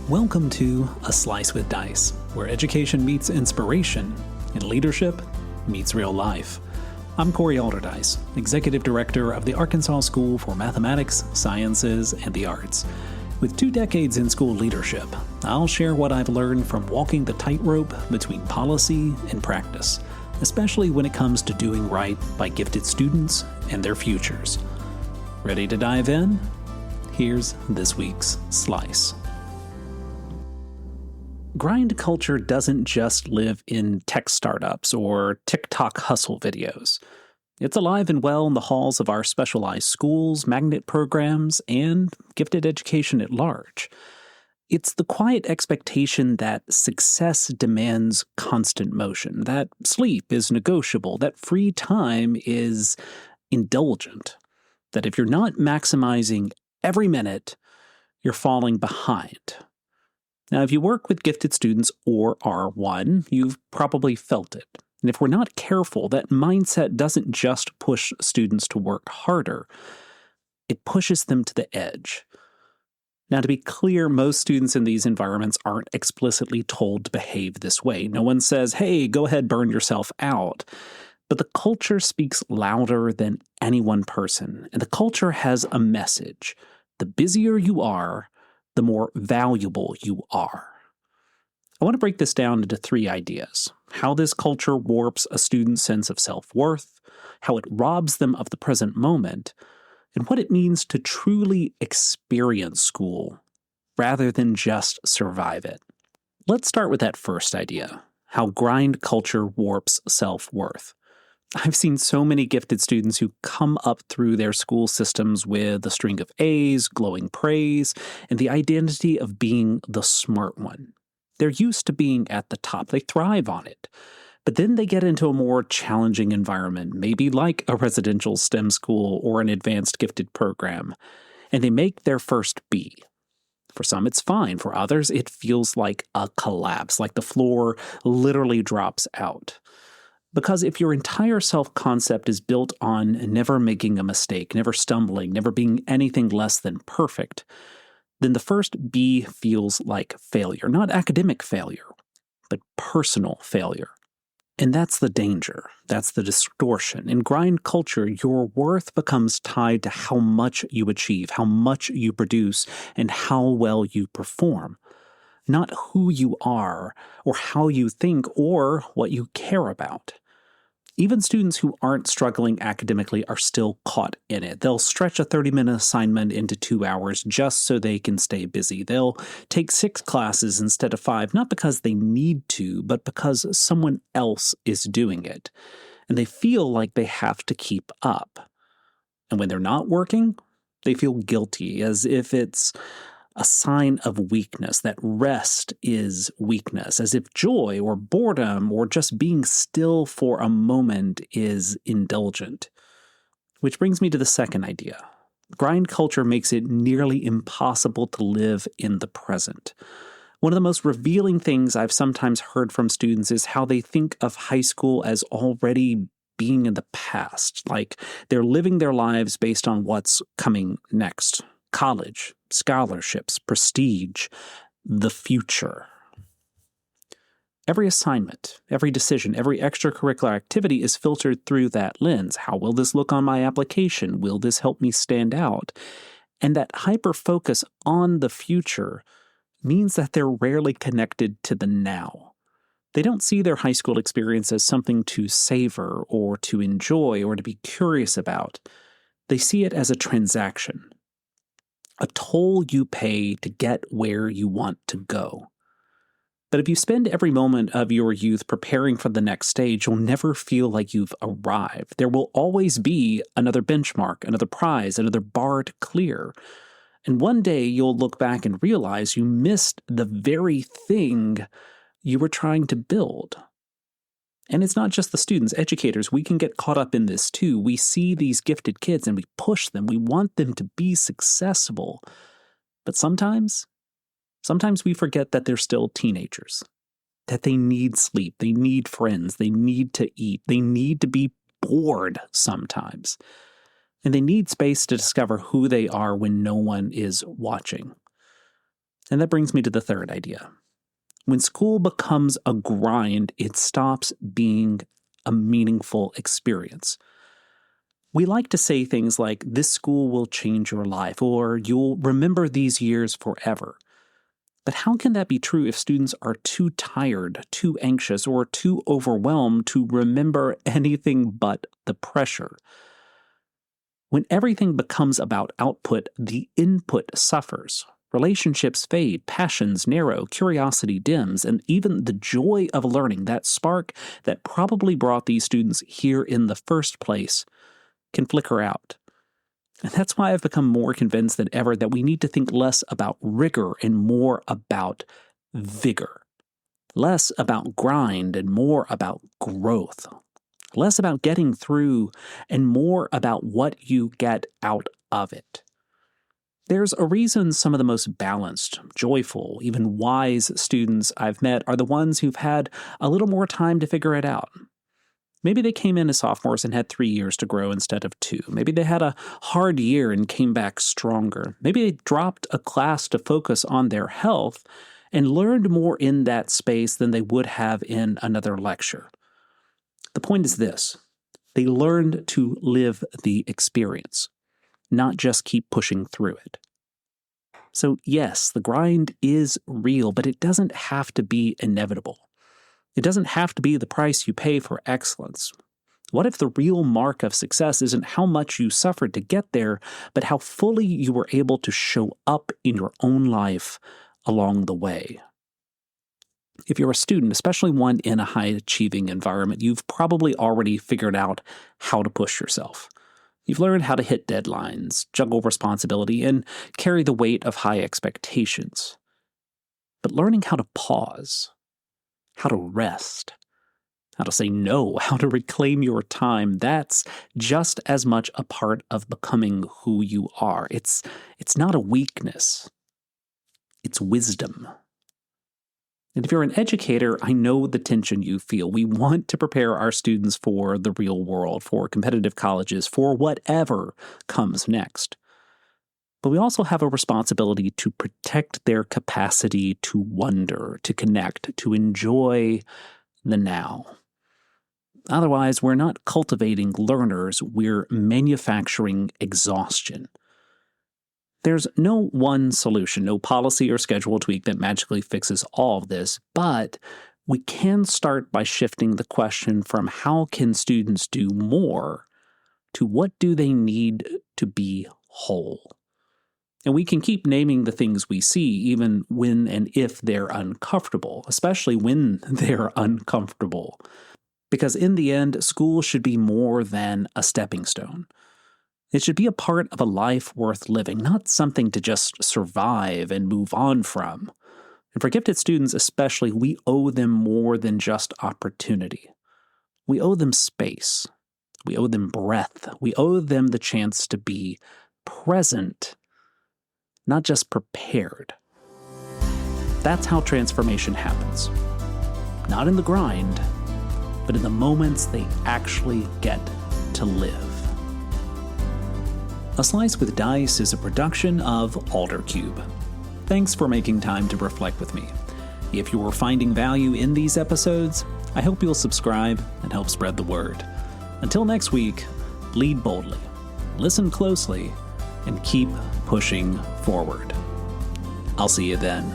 Welcome to A Slice with Dice, where education meets inspiration and leadership meets real life. I'm Corey Alderdice, Executive Director of the Arkansas School for Mathematics, Sciences, and the Arts. With 2 decades in school leadership, I'll share what I've learned from walking the tightrope between policy and practice, especially when it comes to doing right by gifted students and their futures. Ready to dive in? Here's this week's Slice. Grind culture doesn't just live in tech startups or TikTok hustle videos. It's alive and well in the halls of our specialized schools, magnet programs, and gifted education at large. It's the quiet expectation that success demands constant motion, that sleep is negotiable, that free time is indulgent, that if you're not maximizing every minute, you're falling behind. Now, if you work with gifted students or are one, you've probably felt it. And if we're not careful, that mindset doesn't just push students to work harder, it pushes them to the edge. Now, to be clear, most students in these environments aren't explicitly told to behave this way. No one says, hey, go ahead, burn yourself out. But the culture speaks louder than any one person, and the culture has a message. The busier you are, the more valuable you are. I want to break this down into 3 ideas: how this culture warps a student's sense of self-worth, how it robs them of the present moment, and what it means to truly experience school rather than just survive it. Let's start with that first idea, how grind culture warps self-worth. I've seen so many gifted students who come up through their school systems with a string of A's, glowing praise, and the identity of being the smart one. They're used to being at the top. They thrive on it. But then they get into a more challenging environment, maybe like a residential STEM school or an advanced gifted program, and they make their first B. For some, it's fine. For others, it feels like a collapse, like the floor literally drops out. Because if your entire self-concept is built on never making a mistake, never stumbling, never being anything less than perfect, then the first B feels like failure. Not academic failure, but personal failure. And that's the danger. That's the distortion. In grind culture, your worth becomes tied to how much you achieve, how much you produce, and how well you perform. Not who you are, or how you think, or what you care about. Even students who aren't struggling academically are still caught in it. They'll stretch a 30-minute assignment into 2 hours just so they can stay busy. They'll take 6 classes instead of 5, not because they need to, but because someone else is doing it. And they feel like they have to keep up. And when they're not working, they feel guilty, as if it's a sign of weakness, that rest is weakness, as if joy or boredom or just being still for a moment is indulgent. Which brings me to the second idea. Grind culture makes it nearly impossible to live in the present. One of the most revealing things I've sometimes heard from students is how they think of high school as already being in the past, like they're living their lives based on what's coming next. College, scholarships, prestige, the future. Every assignment, every decision, every extracurricular activity is filtered through that lens. How will this look on my application? Will this help me stand out? And that hyper-focus on the future means that they're rarely connected to the now. They don't see their high school experience as something to savor or to enjoy or to be curious about. They see it as a transaction. A toll you pay to get where you want to go. But if you spend every moment of your youth preparing for the next stage, you'll never feel like you've arrived. There will always be another benchmark, another prize, another bar to clear. And one day you'll look back and realize you missed the very thing you were trying to build. And it's not just the students, educators, we can get caught up in this too. We see these gifted kids and we push them. We want them to be successful. But sometimes we forget that they're still teenagers, that they need sleep, they need friends, they need to eat, they need to be bored sometimes. And they need space to discover who they are when no one is watching. And that brings me to the third idea. When school becomes a grind, it stops being a meaningful experience. We like to say things like, this school will change your life, or you'll remember these years forever. But how can that be true if students are too tired, too anxious, or too overwhelmed to remember anything but the pressure? When everything becomes about output, the input suffers. Relationships fade, passions narrow, curiosity dims, and even the joy of learning, that spark that probably brought these students here in the first place, can flicker out. And that's why I've become more convinced than ever that we need to think less about rigor and more about vigor. Less about grind and more about growth. Less about getting through and more about what you get out of it. There's a reason some of the most balanced, joyful, even wise students I've met are the ones who've had a little more time to figure it out. Maybe they came in as sophomores and had 3 years to grow instead of 2. Maybe they had a hard year and came back stronger. Maybe they dropped a class to focus on their health and learned more in that space than they would have in another lecture. The point is this: they learned to live the experience, not just keep pushing through it. So yes, the grind is real, but it doesn't have to be inevitable. It doesn't have to be the price you pay for excellence. What if the real mark of success isn't how much you suffered to get there, but how fully you were able to show up in your own life along the way? If you're a student, especially one in a high-achieving environment, you've probably already figured out how to push yourself. You've learned how to hit deadlines, juggle responsibility, and carry the weight of high expectations. But learning how to pause, how to rest, how to say no, how to reclaim your time, that's just as much a part of becoming who you are. It's not a weakness. It's wisdom. And if you're an educator, I know the tension you feel. We want to prepare our students for the real world, for competitive colleges, for whatever comes next. But we also have a responsibility to protect their capacity to wonder, to connect, to enjoy the now. Otherwise, we're not cultivating learners, we're manufacturing exhaustion. There's no one solution, no policy or schedule tweak that magically fixes all of this, but we can start by shifting the question from how can students do more to what do they need to be whole. And we can keep naming the things we see even when and if they're uncomfortable, especially when they're uncomfortable. Because in the end, school should be more than a stepping stone. It should be a part of a life worth living, not something to just survive and move on from. And for gifted students especially, we owe them more than just opportunity. We owe them space. We owe them breath. We owe them the chance to be present, not just prepared. That's how transformation happens. Not in the grind, but in the moments they actually get to live. A Slice with Dice is a production of Aldercube. Thanks for making time to reflect with me. If you're finding value in these episodes, I hope you'll subscribe and help spread the word. Until next week, lead boldly, listen closely, and keep pushing forward. I'll see you then.